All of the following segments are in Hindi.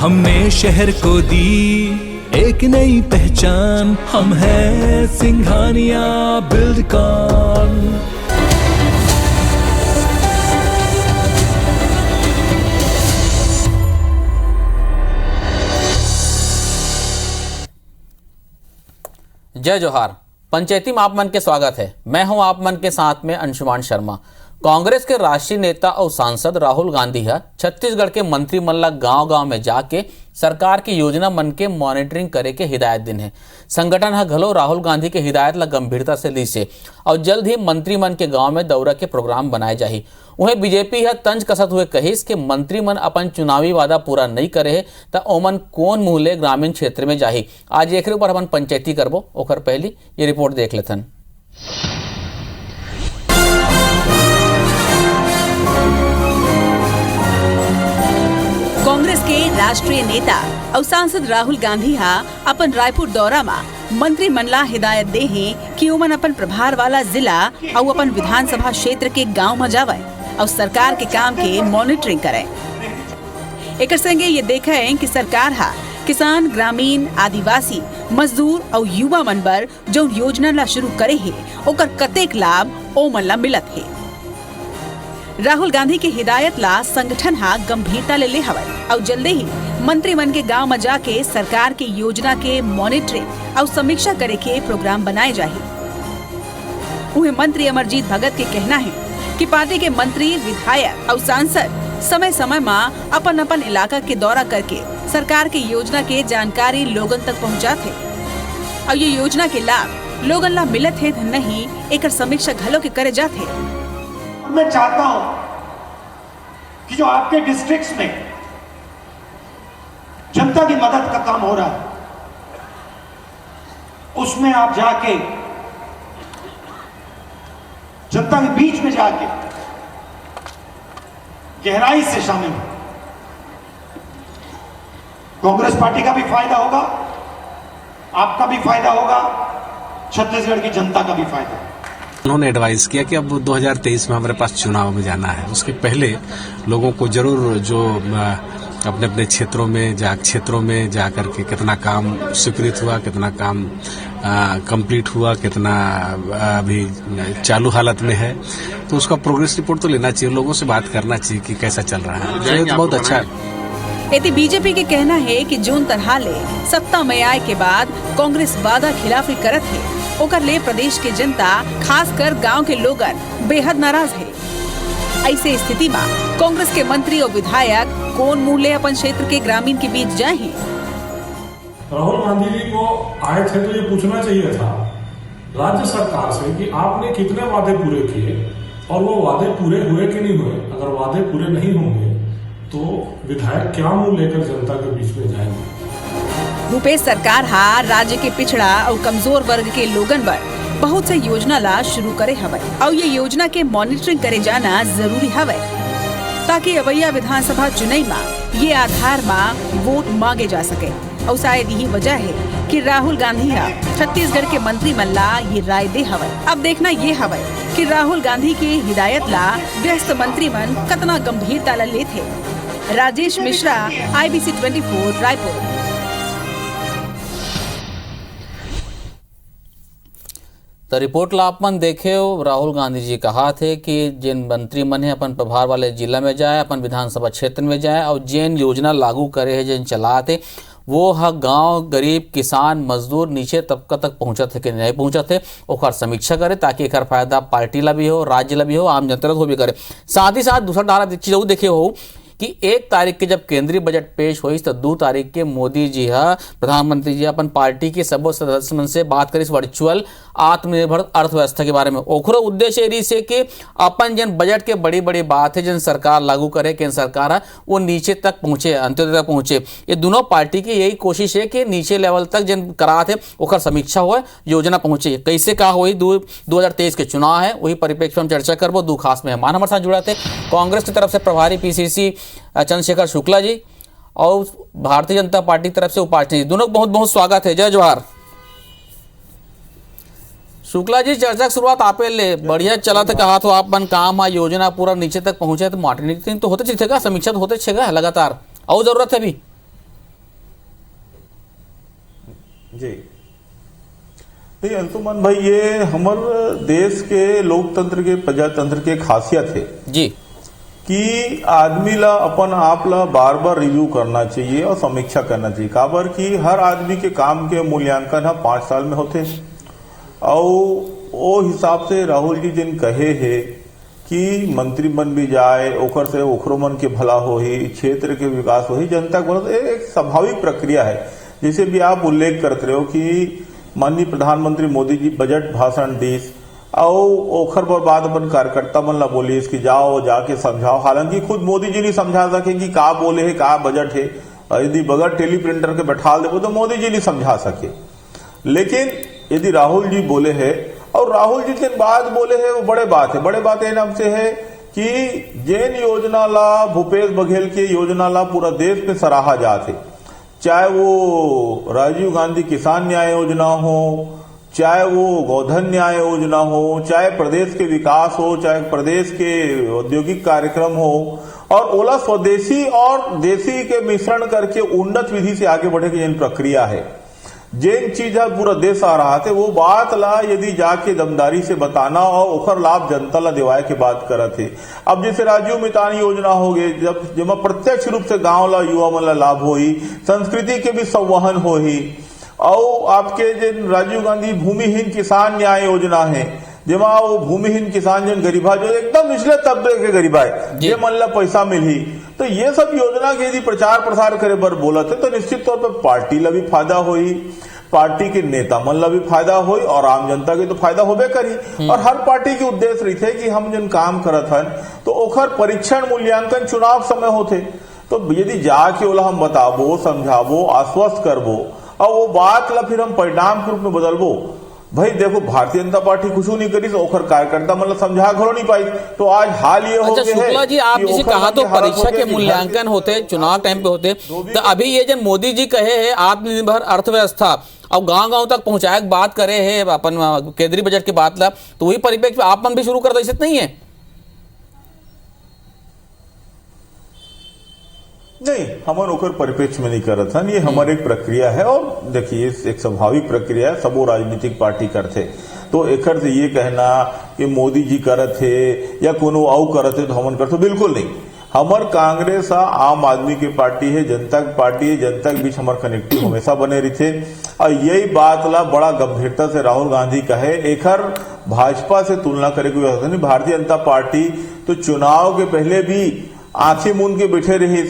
हमने शहर को दी एक नई पहचान, हम हैं सिंघानिया बिल्डकॉन। जय जोहार। पंचायती में आप मन के स्वागत है। मैं हूं आप मन के साथ में अंशुमान शर्मा। कांग्रेस के राष्ट्रीय नेता और सांसद राहुल गांधी है छत्तीसगढ़ के मंत्रिमंडल गांव-गांव में जाके सरकार की योजना मन के मॉनिटरिंग करे के हिदायत दिन है। संगठन है घलो राहुल गांधी के हिदायत ला गंभीरता से ली से और जल्द ही मंत्रीमन के गांव में दौरा के प्रोग्राम बनाए जाही। उन्हें बीजेपी है तंज कसत हुए कहिस कि मंत्रीमन अपन चुनावी वादा पूरा नहीं करे है त ओमन कौन मुहले ग्रामीण क्षेत्र में जाही। आज एक ऊपर अपन पंचायती करबो, ओकर पहली ये रिपोर्ट देख लेथन। कांग्रेस के राष्ट्रीय नेता और सांसद राहुल गांधी हा अपन रायपुर दौरा में मंत्रिमंडला हिदायत दे हैं कि ओमन अपन प्रभार वाला जिला और अपन विधानसभा क्षेत्र के गांव में जावे और सरकार के काम के मॉनिटरिंग करें। एक संगे ये देखें कि सरकार हा किसान, ग्रामीण, आदिवासी, मजदूर और युवा मन बर जो योजना ला शुरू करे है ओकर कतेक लाभ ओमन ला मिलत है। राहुल गांधी की हिदायत ला संगठन हा गंभीरता ले हवय और जल्दी ही मंत्रीमन के गांव में जाके सरकार की योजना के मॉनिटरिंग और समीक्षा करे के प्रोग्राम बनाए जाही। उन्हें मंत्री अमरजीत भगत के कहना है कि पार्टी के मंत्री, विधायक और सांसद समय समय में अपन अपन इलाका के दौरा करके सरकार की योजना के जानकारी लोगन तक पहुँचाते और ये योजना के लाभ लोगन ला मिलत है नहीं, एक समीक्षा घलो के करे जाते। मैं चाहता हूं कि जो आपके डिस्ट्रिक्ट्स में जनता की मदद का काम हो रहा है उसमें आप जाके जनता के बीच में जाके गहराई से शामिल हो। कांग्रेस पार्टी का भी फायदा होगा, आपका भी फायदा होगा, छत्तीसगढ़ की जनता का भी फायदा होगा। उन्होंने एडवाइस किया कि अब 2023 में हमारे पास चुनाव में जाना है, उसके पहले लोगों को जरूर जो अपने अपने क्षेत्रों में जा करके कितना काम स्वीकृत हुआ, कितना काम कंप्लीट हुआ, कितना अभी चालू हालत में है, तो उसका प्रोग्रेस रिपोर्ट तो लेना चाहिए, लोगों से बात करना चाहिए कि कैसा चल रहा है। तो बहुत अच्छा है। यदि बीजेपी के कहना है कि जून तरह ले सत्ता में आए के बाद कांग्रेस वादा खिलाफी करत है, ओकर ले प्रदेश के जनता खासकर गांव के लोगन बेहद नाराज है। ऐसे स्थिति में कांग्रेस के मंत्री और विधायक कौन मूल्य अपन क्षेत्र के ग्रामीण के बीच जाए हैं? राहुल गांधी जी को आए थे तो ये पूछना चाहिए था राज्य सरकार से कि आपने कितने वादे पूरे किए और वो वादे पूरे हुए कि नहीं हुए। अगर वादे पूरे नहीं होंगे तो विधायक क्या मुंह लेकर जनता के बीच में जाएंगे। भूपेश सरकार हा राज्य के पिछड़ा और कमजोर वर्ग के लोगन पर बहुत से योजना ला शुरू करे हवय और ये योजना के मॉनिटरिंग करे जाना जरूरी हवय ताकि अवैया विधानसभा चुनाव में ये आधार में वोट मांगे जा सके। और शायद यही वजह है कि राहुल गांधी हा छत्तीसगढ़ के मंत्रिमंडल ला ये राय दे हवय। अब देखना ये हवय कि राहुल गांधी के हिदायत ला व्यस्त मंत्रीमन कितना गंभीरता ला लेथे। राजेश मिश्रा, IBC 24 रायपुर। तो रिपोर्ट ला अपन देखे हो, राहुल गांधी जी कहा थे कि जिन मंत्री मन है अपन प्रभार वाले जिला में जाए, अपन विधानसभा क्षेत्र में जाए और जिन योजना लागू करे है, जिन चला थे वो गांव, गरीब, किसान, मजदूर, नीचे तबका तक पहुंचा थे कि नहीं पहुंचा थे, ओकर समीक्षा करे ताकि एक फायदा पार्टी ला भी हो, राज्य ला भी हो, आम जनता को भी करे। साथ ही साथ दूसरा धारा चीज देखे हो कि 1 तारीख के जब केंद्रीय बजट पेश हुई तो 2 तारीख के मोदी जी प्रधानमंत्री जी अपन पार्टी के सब सदस्य मन से बात करी वर्चुअल आत्मनिर्भर अर्थव्यवस्था के बारे में। ओकरो उद्देश्य यही से कि अपन जन बजट के बड़ी बड़ी बात है जन सरकार लागू करे, केंद्र सरकार है वो नीचे तक पहुंचे, अंत्योदय तक पहुंचे। ये दोनों पार्टी की यही कोशिश है कि नीचे लेवल तक जन करा थे ओकर समीक्षा हो, योजना पहुंचे। कैसे कहा हुई 2023 के चुनाव है, वही परिप्रेक्ष्य में चर्चा करबो। 2 खास मेहमान हमारे साथ जुड़ा थे, कांग्रेस की तरफ से प्रभारी PCC चंद्रशेखर शुक्ला जी और भारतीय जनता पार्टी की तरफ से उपाध्याय जी, दोनों बहुत बहुत स्वागत है। जय जोहार। शुक्ला जी, चर्चा की शुरुआत आपे ले बढ़िया चला था, कहा तो आप मन काम है, योजना पूरा नीचे तक पहुंचे तो मॉनिटरिंग तो होते थे, समीक्षा तो होते छेगा लगातार और जरूरत है भी। जी नहीं अंशुमन भाई, ये हमार देश के लोकतंत्र के प्रजातंत्र के खासियत है जी कि आदमी ला अपन आप ला बार बार रिव्यू करना चाहिए और समीक्षा करना चाहिए। काबर कि हर आदमी के काम के मूल्यांकन 5 साल में होते और वो हिसाब से राहुल जी जिन कहे है कि मंत्री बन भी जाए ओकर से ओखरो मन के भला हो ही, क्षेत्र के विकास हो ही, जनता को भला, एक स्वाभाविक प्रक्रिया है। जैसे भी आप उल्लेख करते रहे हो कि माननीय प्रधानमंत्री मोदी जी बजट भाषण दीस और ओखर पर बाद अपन कार्यकर्ता मन ला बोली इसकी जाओ जाके समझाओ। हालांकि खुद मोदी जी नहीं समझा सके कि का बोले है, का बजट है। यदि बगैर टेलीप्रिंटर के बैठा दे तो मोदी जी नहीं समझा सके। लेकिन यदि राहुल जी बोले है और राहुल जी जिन बात बोले है वो बड़े बात है। बड़े बात ये नाम से है कि जैन योजना ला, भूपेश बघेल की योजना ला पूरा देश में सराहा जाते, चाहे वो राजीव गांधी किसान न्याय योजना हो, चाहे वो गोधन न्याय योजना हो, चाहे प्रदेश के विकास हो, चाहे प्रदेश के औद्योगिक कार्यक्रम हो, और ओला स्वदेशी और देसी के मिश्रण करके उन्नत विधि से आगे बढ़े की जिन प्रक्रिया है, जिन चीज पूरा देश आ रहा थे, वो बात ला यदि जाके दमदारी से बताना और ओखर लाभ जनता ला दिवाए के बात करत है। अब जैसे राजीव मितान योजना हो गई, जब प्रत्यक्ष रूप से गांव ला युवा मन ला लाभ हो ही, संस्कृति के भी संवहन हो ही, और आपके जिन राजीव गांधी भूमिहीन किसान न्याय योजना है, जेमा वो भूमिहीन किसान जिन गरीबा जो एकदम निचले तबके के गरीबा है, ये मन ला पैसा मिली। तो ये सब योजना के यदि प्रचार प्रसार करे बर बोलत है तो निश्चित तौर पर पार्टी ला भी फायदा होई, पार्टी के नेता मन ला भी फायदा होई और आम जनता के तो फायदा होबे करी। और हर पार्टी के उद्देश्य रही थे कि हम जिन काम करत हन तो ओखर परीक्षण मूल्यांकन चुनाव समय होते। तो यदि जाके ओला हम बताबो, समझाबो, आश्वस्त करबो और वो बात ला फिर हम परिणाम के रूप में बदलबो, भाई देखो भारतीय जनता पार्टी कुछ नहीं करी तो ओखर कार्यकर्ता मतलब समझा घरो नहीं पाई। तो आज हाल ये हो गया है। शुक्ला जी, आप जैसे कहा तो परीक्षा के मूल्यांकन होते, चुनाव टाइम पे होते, तो अभी ये जब मोदी जी कहे है आत्मनिर्भर अर्थव्यवस्था और गांव-गांव तक पहुंचाए बात करे है अपन केंद्रीय बजट की बात ला, तो वही परिप्रेक्ष्य में आप मन भी शुरू कर दे नहीं है? नहीं, हमारे ऊपर परिप्रेक्ष्य में नहीं कर रहा था। ये हमारी एक प्रक्रिया है और देखिए एक स्वाभाविक प्रक्रिया है, सबो राजनीतिक पार्टी करते। तो एकर से ये कहना कि मोदी जी करत है या कोनो और करत है तो हमन करते, बिल्कुल नहीं। हमार कांग्रेस आम आदमी की पार्टी है, जनता की पार्टी है, जनता के बीच हमार कनेक्टिव हमेशा बने रही थे। और यही बात ला बड़ा गंभीरता से राहुल गांधी कहे, एकर भाजपा से तुलना करे कोई जरूरत नहीं। भारतीय जनता पार्टी तो चुनाव के पहले भी आंखें मूंद के बैठे रही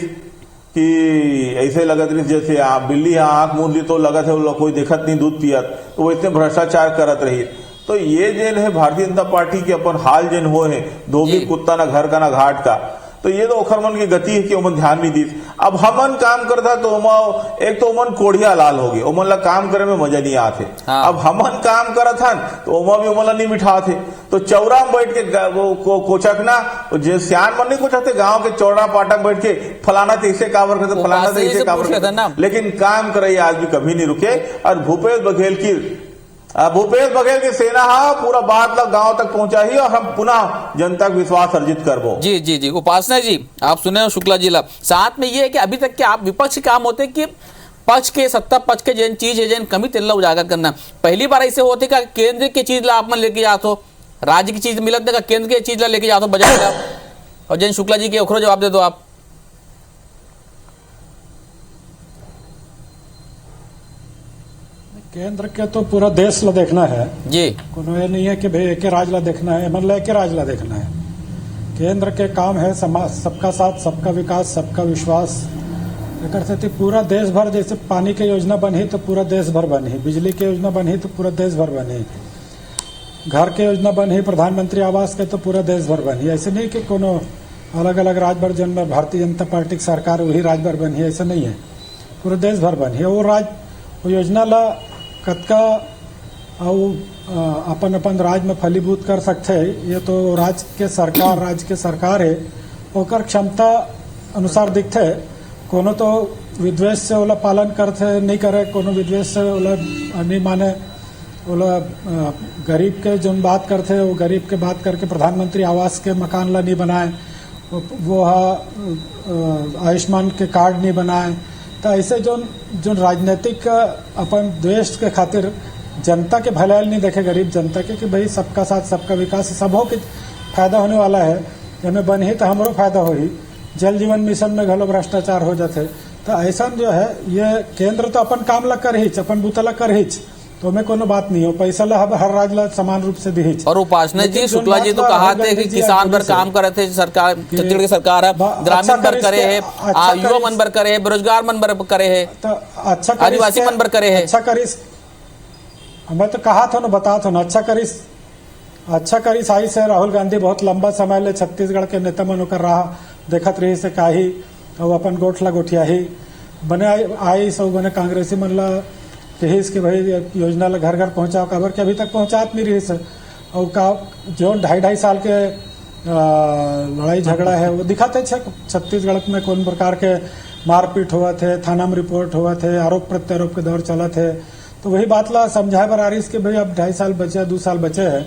कि ऐसे लगत रही जैसे बिल्ली आंख मूंद ली तो लगत है कोई देखत नहीं दूध पियत, तो वो इतने भ्रष्टाचार करत रही। तो ये जेन है भारतीय जनता पार्टी के अपन हाल जेन हो है, धोबी कुत्ता ना घर का ना घाट का, तो ये तो ओखर मन की गति है कि ओमन ध्यान नहीं दी। अब हमन काम करता तो एक तो ओमन कोढ़िया लाल हो गए, ओमन ला काम करे में मजा नहीं आते। अब हमन काम करत हन तो ओमा भी ओमन ला नहीं बिठाते। तो चौरा में बैठ के वो कोचकना, जो सियान मन नहीं कोचकते, गांव के चौड़ा पाटा बैठ के फलाना तैसे कावर करते, फलाना तैसे कावर करते, लेकिन काम करे आदमी कभी नहीं रुके। और भूपेश बघेल की सेना पूरा बात ला गांव तक पहुंचा ही और हम पुनः जनता का विश्वास अर्जित करबो। जी जी जी, उपासना जी आप सुने हो शुक्ला जी ला, साथ में ये है कि अभी तक के आप विपक्ष काम होते कि पक्ष के सत्ता पक्ष के जैन चीज है जैन कमी तेल उजागर करना। पहली बार ऐसे होते का केंद्र की चीज ला आप मन लेके जाते हो, राज्य की चीज मिलत का केंद्र की चीज ला लेके जाते हो बजट ला, और जैन शुक्ला जी के ओखरो जवाब दे दो आप। केंद्र के तो पूरा देश ला देखना है जी, कोनो ये नहीं है कि भाई एक राज्य ला देखना है, मन ला एक राज्य ला देखना है। केंद्र के काम है समाज, सबका साथ, सबका विकास, सबका विश्वास। एकर से पूरा देश भर, जैसे पानी के योजना बनी तो पूरा देश भर बनी, बिजली के योजना बनी तो पूरा देश भर बनी, घर के योजना बनी, प्रधानमंत्री आवास के तो पूरा देश भर बनी। ऐसे नहीं कि कोनो अलग अलग राज्य भर जिनमें भारतीय जनता पार्टी की सरकार वही राज्य भर बनी है, ऐसा नहीं है, पूरे देश भर बनी है। वो योजना ला कतका अपन अपन राज्य में फलीभूत कर सकते है, ये तो राज्य के सरकार है, ओकर क्षमता अनुसार दिखते है। कोनो तो विद्वेष से ओला पालन करते नहीं करे, कोनो विद्वेष से ओला नहीं माने, ओला गरीब के जो बात करते वो गरीब के बात करके प्रधानमंत्री आवास के मकान ला नहीं बनाए, वो आयुष्मान के कार्ड नहीं बनाए, तो ऐसे जो राजनीतिक अपन देश के खातिर जनता के भलाई नहीं देखे, गरीब जनता के, कि भाई सबका साथ सबका विकास, सबों के फायदा होने वाला है, हमें बन ही तो हमरो फायदा हो ही। जल जीवन मिशन में घलो भ्रष्टाचार हो जाते, तो ऐसा जो है ये केंद्र तो अपन काम ला कर ही, अपन बूतला कर ही, तो हमें कोनो बात नहीं हो, पैसा ला हर राज्य ला समान रूप से दी। और उपासना जी, शुक्ला जी तो कहा थे कि किसान पर काम करे थे सरकार, छत्तीसगढ़ की सरकार है, ग्रामीण पर करे है, युवा मन पर करे है, बेरोजगार मन पर करे है, तो अच्छा आदिवासी मन पर करे है, अच्छा करिस। मैं तो कहा था ना, बता था ना, अच्छा करिस आई से राहुल गांधी बहुत लंबा समय ले छत्तीसगढ़ के नेता मन होकर रहा, देखत रही से काही और अपन गोठला गोठिया ही बने आई सब बने कांग्रेसी मन ला कहिस कि भाई योजना ला घर घर पहुंचाओ, काबर के अभी तक पहुंचात नहीं रही से। और का जो 2.5 साल के लड़ाई झगड़ा है वो दिखाते छत्तीसगढ़ में कौन प्रकार के मारपीट हुआ थे, थाना में रिपोर्ट हुआ थे, आरोप प्रत्यारोप के दौर चला थे। तो वही बात ला समझाए बर आ रही कि भाई अब 2.5 साल बचे, 2 साल बचे है,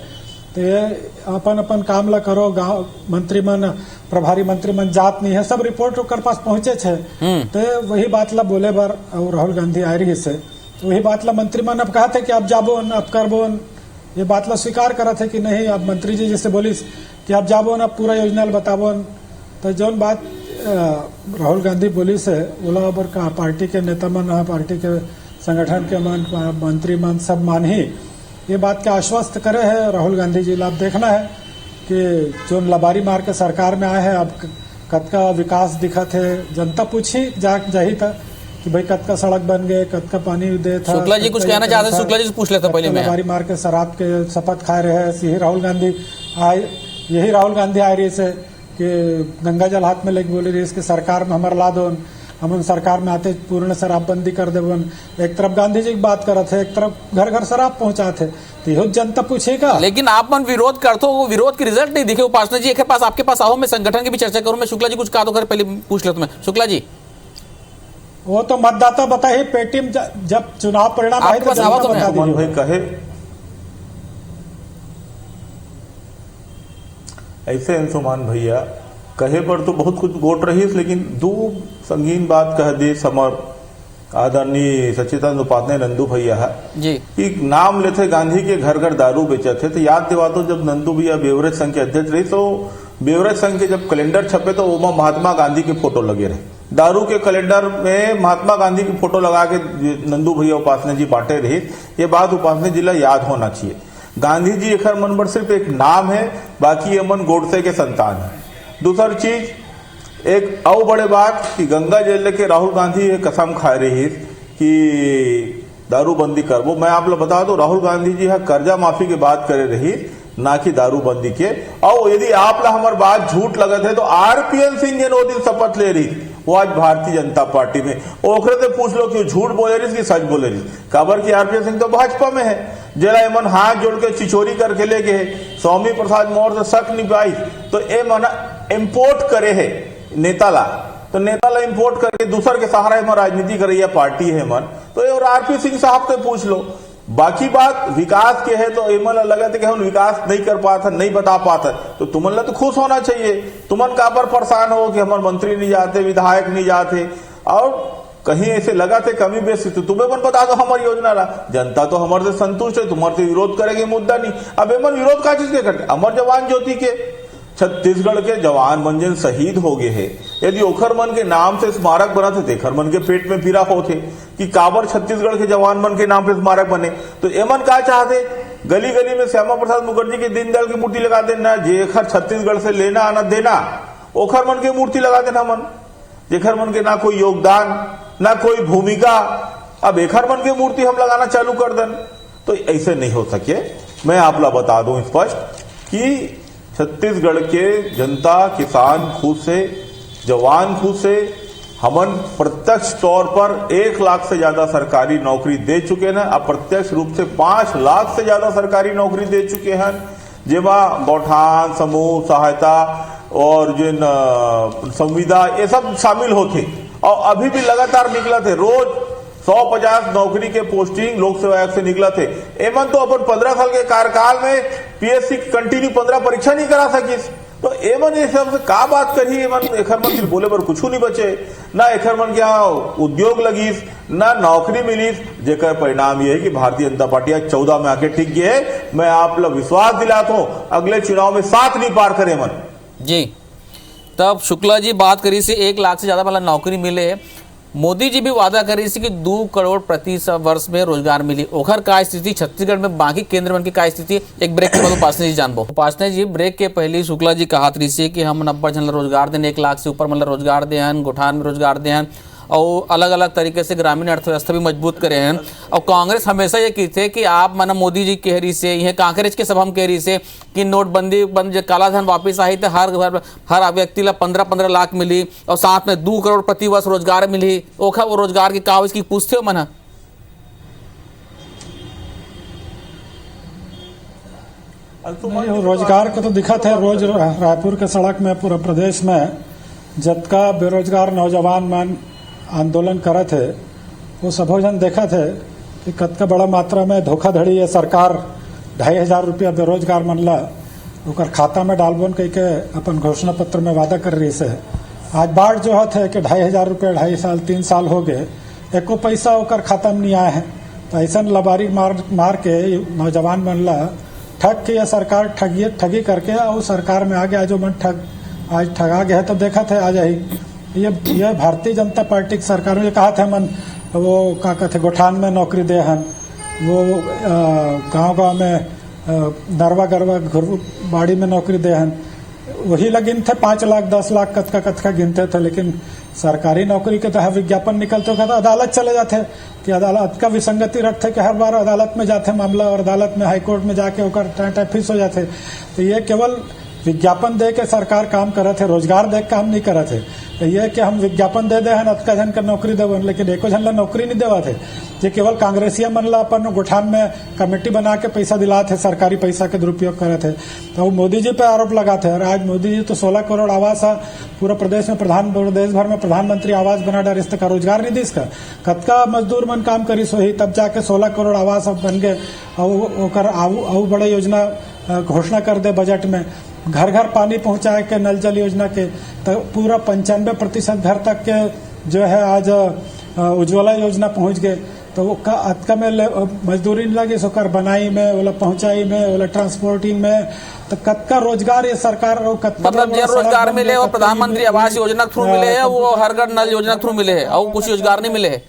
तो ये अपन अपन काम ला करो। गांव मंत्रीमन, प्रभारी मंत्रीमन जात नहीं है, सब रिपोर्ट ओकर पास पहुंचे छे, तो वही बात ला बोले बर और राहुल गांधी आ रही से, तो वही बात ला मंत्रीमन अब कहा थे कि अब जाबोन, अब करबोन, ये बात ला स्वीकार करा थे कि नहीं, अब मंत्री जी जैसे बोलिस कि अब जाबोन, अब पूरा योजना बताबोन। तो जौन बात राहुल गांधी बोली से बोला बर का पार्टी के नेता मन, पार्टी के संगठन के मन, मंत्री मन सब मान ही ये बात के आश्वस्त करे है राहुल गांधी जी। अब देखना है कि जो लबारी मार के सरकार में आए हैं, अब कतका विकास दिखत है, जनता पूछी जाही था कि भाई कतका सड़क बन गए, कतका पानी दे था। शुक्ला जी कुछ कहना चाहते हैं? शुक्ला जी से पूछ लेते पहले मैं। लबारी मार के शराब के शपथ खाए रहे, यही राहुल गांधी आए रही से कि गंगा जल हाथ में लेके बोले रही इसके सरकार में हमारा ला दो, हम शरकार में आते पूर्ण शराबबंदी कर देवन। एक तरफ गांधी जी की बात करते थे, एक तरफ घर घर शराब पहुंचाते, तो यह जनता पूछेगा। लेकिन आप मन विरोध करते हो, वो विरोध की रिजल्ट नहीं दिखे। उपासना जी एक पास आपके पास आओ, मैं संगठन की भी चर्चा करूं। मैं शुक्ला जी कुछ कहा तो पहले पूछ लेता मैं। शुक्ला जी वो तो मतदाता बताइए, पेटी में जब चुनाव परिणाम आए तो भाई कहे ऐसे अंशुमान भैया कहे पर तो बहुत कुछ गोट रही, लेकिन दो संगीन बात कह दे समर आदरणीय सच्चिदानंद उपाध्याय नंदू भैया है जी कि नाम लेते गांधी के घर घर दारू बेचे थे। तो याद दिवा तो जब नंदू भैया बेवरेज संघ के अध्यक्ष रही, तो बेवरेज संघ के जब कैलेंडर छपे तो वो महात्मा गांधी के फोटो लगे रहे। दारू के कैलेंडर में महात्मा गांधी की फोटो लगा के नंदू भैया उपासना जी बांटे रही। ये बात उपासना जिला याद होना चाहिए। गांधी जी एक मन पर सिर्फ एक नाम है, बाकी ये मन गोडसे के संतान है। दूसरी चीज एक और बड़े बात कि गंगा जल के राहुल गांधी कसम खा रही कि दारूबंदी कर। वो मैं आप लोग बता दो, राहुल गांधी जी है कर्जा माफी की बात करे रही, ना कि दारूबंदी के। और यदि आप लोग हमारी बात झूठ लगत है तो आरपीएन सिंह ने वो दिन शपथ ले रही, वो आज भारतीय जनता पार्टी में। ओखरे से पूछ लो कि झूठ बोले रही कि सच बोले रही। काबर की आरपीएन सिंह तो भाजपा में है, जरा एमन हाथ जोड़ के चिचोरी करके ले गए। स्वामी प्रसाद मौर्य से शक नहीं पाई तो ए मना इम्पोर्ट करे है नेता ला, तो नेता ला इम्पोर्ट करके दूसर के सहारा में राजनीति कर रही है पार्टी है मन। तो ये और आरपी सिंह साहब से पूछ लो। बाकी बात विकास के है तो एमन लगा थे कि हम विकास नहीं कर पाता, नहीं बता पाता, तो तुमन तो खुश होना चाहिए। तुमन का पर परेशान हो कि हमारे मंत्री नहीं जाते, विधायक नहीं जाते, और कहीं ऐसे लगा थे कमी बेसी तो तुम्हें मन बता दो हमारी योजना ला। जनता तो हमारे से संतुष्ट है, तुम्हारे से विरोध करेंगे मुद्दा नहीं। अब एमन विरोध का चीज के करते? अमर जवान ज्योति के छत्तीसगढ़ के जवान मंजन शहीद हो गए हैं। यदि ओखर मन के नाम से स्मारक बना थे, देखर मन के पेट में पीरा होते कि काबर छत्तीसगढ़ के जवान मन के नाम पे स्मारक बने। तो एमन क्या चाहते? गली गली में श्यामा प्रसाद मुखर्जी के दीनदयाल की मूर्ति लगा देना, जेखर छत्तीसगढ़ से लेना आना देना, ओखर मन की मूर्ति लगा देना मन, जेखर मन के ना कोई योगदान ना कोई भूमिका। अब एखर मन की मूर्ति हम लगाना चालू कर दें, तो ऐसे नहीं हो सके। मैं आप लोग बता दूं स्पष्ट कि छत्तीसगढ़ के जनता, किसान खुश है, जवान खुश है। हमन प्रत्यक्ष तौर पर 1 लाख से ज्यादा सरकारी नौकरी दे चुके हैं, अप्रत्यक्ष रूप से 5 लाख से ज्यादा सरकारी नौकरी दे चुके हैं, जेमा गौठान, समूह सहायता और जिन संविदा ये सब शामिल होते। और अभी भी लगातार निकला थे, रोज 150 नौकरी के पोस्टिंग लोक सेवा आयोग से निकला थे। एमन तो अपन 15 साल के कार्यकाल में पीएससी कंटिन्यू 15 परीक्षा नहीं करा सकी। तो एमन ये सब से का बात करी, एमन एखर मन बोले बर कुछ नहीं बचे, ना एखर मन के यहाँ उद्योग लगिस, ना नौकरी मिलिस, जेकर परिणाम ये है कि भारतीय जनता पार्टी आज 14 में आके टिक गए। मैं आप लोग विश्वास दिलाता हूँ अगले चुनाव में 7 नहीं पार करे मन जी। तब शुक्ला जी बात करी से 1 लाख से ज्यादा मतलब नौकरी मिले। मोदी जी भी वादा करी से कि 2 करोड़ प्रति वर्ष में रोजगार मिली। ओखर का स्थिति छत्तीसगढ़ में, बाकी केंद्र में का स्थिति, एक ब्रेक के बाद उपासना जी जानबो। उपासना जी, ब्रेक के पहले शुक्ला जी कहा रही से कि हम 90 जन रोजगार दें, 1 लाख से ऊपर मतलब रोजगार दे हैं, गोठान में रोजगार दे हैं और अलग अलग तरीके से ग्रामीण अर्थव्यवस्था भी मजबूत करे हैं। और कांग्रेस हमेशा ये की थे कि आप माना मोदी जी कह रही से, यह कांग्रेस के सभा में कह रही से कि नोटबंदी बंद, काला धन वापिस आई तो हर व्यक्ति ला 15-15 लाख मिली और साथ में 2 करोड़ प्रति वर्ष रोजगार मिली। ओखा वो रोजगार की कहा इसकी पूछते हो मना? रोजगार को तो दिखा थे रोज रायपुर के सड़क में, पूरा प्रदेश में जतका बेरोजगार नौजवान मन आंदोलन करे थे वो सभी जन देखा थे कि कतका बड़ा मात्रा में धोखाधड़ी है। सरकार 2,500 रुपया बेरोजगार मन ला ओकर खाता में डालबोन कह के अपन घोषणा पत्र में वादा कर रही से। आज बाढ़ जो है कि 2,500 रुपया 2.5 साल 3 साल हो गए, एको पैसा ओकर खाता में नहीं आए हैं। तो ऐसा लबारी मार के नौजवान मन ला ठग के सरकार ठगी करके और सरकार में आ गया जो मन आज ठगा गया। तो देखा थे आज ये भारतीय जनता पार्टी की सरकार में कहा था मन वो का कहते गोठान में नौकरी दे हन, वो गांव में नरवा गरवा बाड़ी में नौकरी दे हन, वही लगिन थे 5 लाख 10 लाख कतका गिनते थे। लेकिन सरकारी नौकरी के तहत विज्ञापन निकलते तो अदालत चले जाते कि अदालत का विसंगति रखते कि हर बार अदालत में जाते मामला और अदालत में हाईकोर्ट में जाके होकर टाइफिस हो जाते। तो ये केवल विज्ञापन दे के सरकार काम करे थे, रोजगार दे काम नहीं करे थे। तो ये कि हम विज्ञापन दे हैं अतका जन का नौकरी देवन, लेकिन एको जन ला नौकरी नहीं देवा थे। ये केवल कांग्रेसिया मन ला अपन गोठान में कमेटी बना के पैसा दिला थे, सरकारी पैसा के दुरुपयोग करे थे। तो वो मोदी जी पे आरोप लगा थे। और आज मोदी जी तो 16 करोड़ आवास पूरा प्रदेश में देश भर में प्रधानमंत्री आवास बना डारिस का रोजगार नहीं दिस का कतका मजदूर मन काम करिस वही, तब जाके 16 करोड़ आवास बन गए। और बड़े योजना घोषणा कर दे बजट में, घर घर पानी पहुंचाए के नल जल योजना के, तो पूरा 95% घर तक के जो है आज उज्ज्वला योजना पहुंच गए। तो वो अतका में मजदूरी नहीं लगी सोकर बनाई में, ओला पहुंचाई में, ओला ट्रांसपोर्टिंग में, तो कतका रोजगार ये सरकार मतलब जो रोजगार मिले वो प्रधानमंत्री आवास योजना के थ्रू मिले है, वो हर घर नल योजना के थ्रू मिले है, और कुछ रोजगार नहीं मिले है।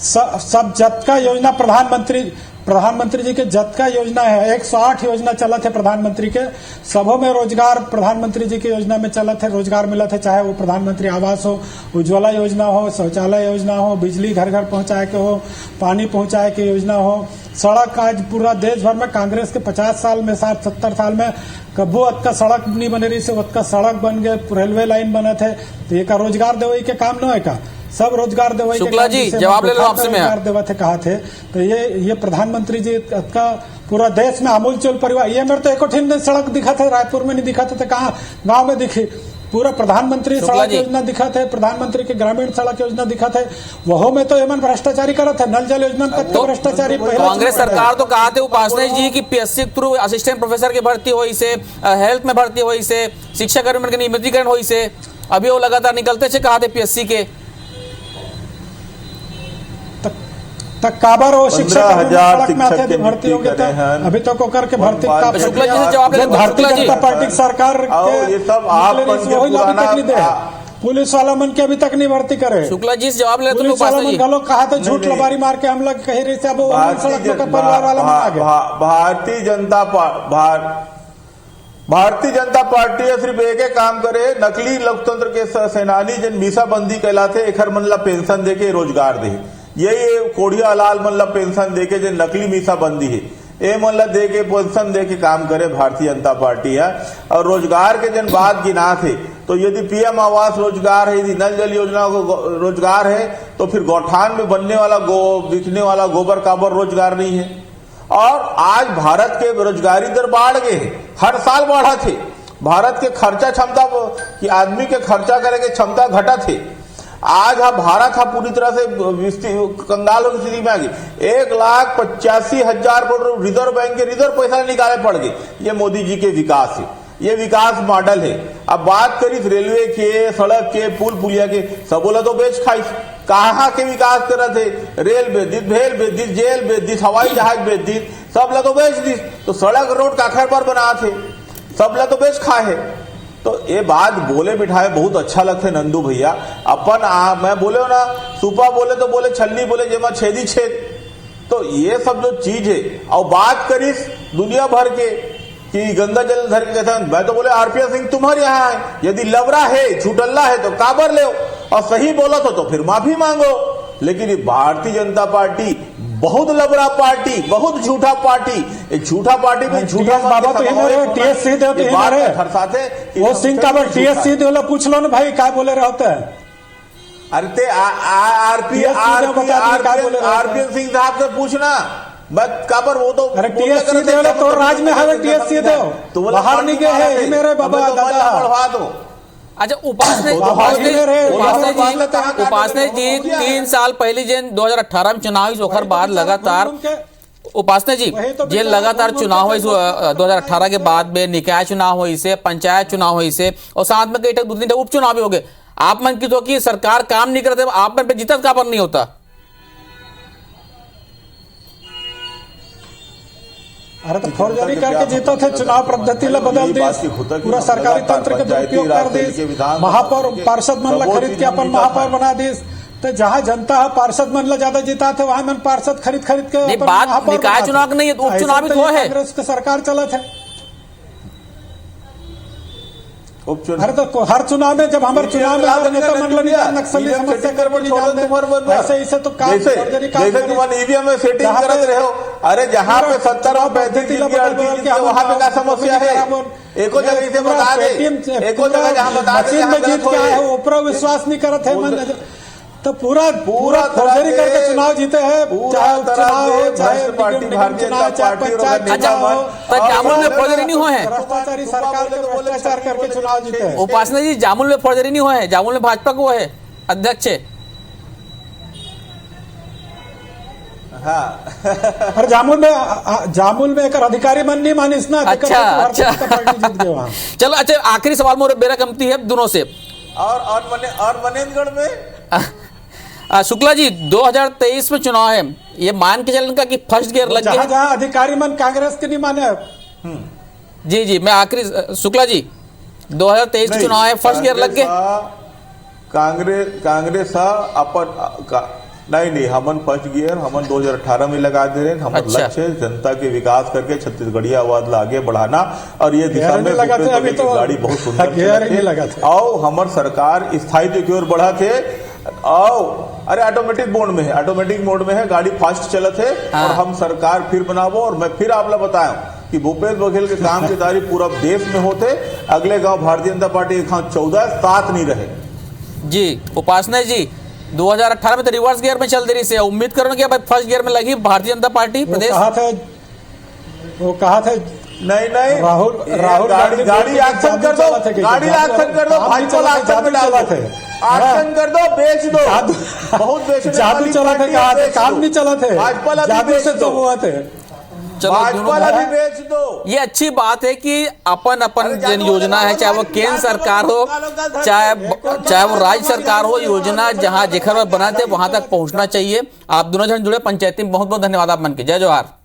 सब जतका योजना प्रधानमंत्री जी के जतका योजना है, 108 योजना चला थे प्रधानमंत्री के, सबों में रोजगार प्रधानमंत्री जी की योजना में चला थे, रोजगार मिला थे। चाहे वो प्रधानमंत्री आवास हो, उज्ज्वला योजना हो, शौचालय योजना हो, बिजली घर घर पहुंचाए के हो, पानी पहुंचाए के योजना हो, सड़क। आज पूरा देश भर में कांग्रेस के 50 साल में 60-70 साल में कबू अतका सड़क नहीं बने रही से उतका सड़क बन गए, रेलवे लाइन बने थे। तो ये का रोजगार देवे के काम न है का, सब रोजगार देवे। शुक्ला जी जवाब ले लो आपसे। मैं रोजगार देवा थे कहा थे। तो ये प्रधानमंत्री जी का पूरा देश में अमूल चूल परिवार, ये मेरे तो एक ठिन सड़क दिखा था, रायपुर में नहीं दिखा था, कहाँ गाँव में दिखी। पूरा प्रधानमंत्री सड़क योजना दिखा थे, प्रधानमंत्री के ग्रामीण सड़क योजना दिखा थे, वह में तो एमन भ्रष्टाचारी करा था। नल जल योजना में तो भ्रष्टाचारी। कांग्रेस सरकार तो कहा थे उपासना जी की पीएससी के थ्रू असिस्टेंट प्रोफेसर की भर्ती हुई से, हेल्थ में भर्ती हुई से, शिक्षा कर्मी के नियमितीकरण हुई से, अभी वो लगातार निकलते थे कहा थे पीएससी के तक काबर हो शिक्षा 15,000 में भर्ती हो गए थे अभी तक होकर के भर्ती का। शुक्ला जी से जवाब ले। भारतीय जनता पार्टी सरकार ये सब आप पुलिस वाला मन के अभी तक नहीं भर्ती करे। शुक्ला जी से जवाब ले। पुलिस वाला मन गलो कहा तो झूठ लबारी मार के हम लोग कह रहे थे अब परिवार वाला मन आ गया। भारतीय जनता पार्टी सिर्फ एक काम करे, नकली लोकतंत्र के सेनानी जन मीसाबंदी कहलाते एखर मन ला पेंशन देके रोजगार दे। ये कोढ़िया लाल मन ला पेंशन देके जो नकली मीसाबंदी है, ए मन ला दे के पेंशन दे के काम करे भारतीय जनता पार्टी है। और रोजगार के जन बात गिना थे, तो यदि पीएम आवास रोजगार है, यदि नल जल योजना को रोजगार है, तो फिर गौठान में बनने वाला बिकने वाला गोबर काबर रोजगार नहीं है। और आज भारत के बेरोजगारी दर बढ़ गए, हर साल बढ़ा थे। भारत के खर्चा क्षमता कि आदमी के खर्चा करे के क्षमता घटा थे। आज भारत पूरी तरह से कंगाल की स्थिति में आ गई। 1,85,000 करोड़ रिजर्व बैंक के रिजर्व पैसा निकाले पड़ गए। ये मोदी जी के विकास है। ये विकास मॉडल है। अब बात करी रेलवे के, सड़क के, पुल पुलिया के, सब बोला तो बेच खाई। कहाँ के विकास कर रहे थे? रेल बेच दी, भेल बेच दी, जेल बेच दी, हवाई जहाज बेच दी, सब ला तो बेच दी। तो सड़क रोड काखर पर बना थे, सब ला तो बेच खा है। तो ये बात बोले बिठाए बहुत अच्छा लगते नंदू भैया। अपन मैं बोले हो ना, सुपा बोले तो बोले छलनी, बोले जेमा छेदी छेद। तो ये सब जो चीज है, और बात करीस दुनिया भर के कि गंगा जल धर के कहते हैं, मैं तो बोले आरपीएन सिंह तुम्हारे यहाँ है, यदि लवरा है, झूठल्ला है तो काबर ले, और सही बोला तो फिर माफी मांगो। लेकिन ये भारतीय जनता पार्टी बहुत लबरा पार्टी, बहुत झूठा पार्टी, एक झूठा पार्टी में झूठा बाबा तो टीएससी दे तो खरसाते वो सिंह का टीएससी दे पूछ लो ना भाई, क्या बोले रहते हैं? अरे ते आरपीएन सिंह साहब से पूछना, बस काबर वो तो टीएससी दे तो राज में है, टीएससी दो बाहर नहीं गए है मेरे बाबा दादा बढ़वा दो। अच्छा, उपासने जी 3 साल पहले जिन 2018 में चुनाव हुई, ओखर बाद लगातार उपासना जी जे लगातार चुनाव हुई 2018 के बाद में निकाय चुनाव हुई से, पंचायत चुनाव हुई से, और साथ में कई 2-3 उपचुनाव भी हो गए। आप मन की तो कि सरकार काम नहीं करते, आप मन पे जीतत का पर नहीं होता। अरे तो फौजदारी करके जीतो थे, चुनाव पद्धति ला बदल दी, पूरा सरकारी तंत्र के दुरुपयोग कर दी, महापौर पार्षद मन ला खरीद के अपन महापौर बना दी। तो जहाँ जनता है पार्षद मन ला ज्यादा जीता थे, वहां मन पार्षद खरीद के बात निकाय चुनाव नहीं है, उपचुनाव भी तो है। कांग्रेस की सरकार चला थे। अरे तो हर चुनाव में जब हमारे चुनाव में नेता मंडल नक्सली समस्या कर ऐसे तो जैसे तुम ईवीएम में सेटिंग करते रहे हो। अरे जहाँ पे 70 और 35 वहाँ पे क्या समस्या है? एको जगह इसे बता दे, एको जगह जहाँ बता दे मशीन में जीत क्या है, ऊपर विश्वास नहीं करते है। तो पूरा फौजदारी करके चुनाव जीते हैं, चाहे उपचुनाव हो, चाहे भारतीय पंचायत हो। जामुन में फौजदारी नहीं हुए हैं, भ्रष्टाचारी सरकार के भ्रष्टाचार करके चुनाव जीते हैं। उपासना जी जामुन में फौजदारी नहीं हुए हैं, जामुन में भाजपा को है अध्यक्ष। हाँ और जामुन में एक अधिकारी मन नहीं मानिस ना। अच्छा जीत गए वहाँ। चलो अच्छा, आखिरी सवाल मेरा कमती है दोनों से। और मनेंद्रगढ़ में शुक्ला जी 2023 में चुनाव है, ये मान के चलन का कि फर्स्ट गियर लग गया। जहां अधिकारी मन कांग्रेस के नहीं माने। जी मैं आखिरी शुक्ला जी 2023 के चुनाव है, फर्स्ट गियर लग गए। कांग्रेस अपन नहीं हमन फर्स्ट गियर हमन 2018 में लगा दे रहे हैं। हमारा लक्ष्य है जनता के विकास करके छत्तीसगढ़ी आवाज आगे बढ़ाना, और ये दिशा में अभी तो गाड़ी बहुत सुंदर और हमारे सरकार स्थायित्व की ओर बढ़ा थे। अरे ऑटोमेटिक मोड में है, गाड़ी फास्ट चलत है। और हम सरकार फिर बनावो, और मैं फिर आप लोग बताया कि भूपेश बघेल के काम की तारीफ पूरा देश में होते। अगले गांव भारतीय जनता पार्टी के 14-7 नहीं रहे। जी उपासना जी 2018 में तो रिवर्स गियर में चल दे रही से, उम्मीद करो कि फर्स्ट गियर में लगी भारतीय जनता पार्टी प्रदेश। वो कहा था नहीं राहुल गाड़ी एक्शन कर दो, भाजपा एक्शन में डाल दो, एक्शन कर दो, बेच दो। बहुत जादू चला थे, काम नहीं चला थे, जादू से तो हुआ थे। भी बेच दो। ये अच्छी बात है कि अपन जन योजना है, चाहे वो केंद्र सरकार हो, चाहे वो राज्य सरकार हो, योजना जहां जिखर बनाते वहां तक पहुंचना चाहिए। आप दोनों जन जुड़े पंचायती में बहुत बहुत धन्यवाद आप मन के। जय जोहार।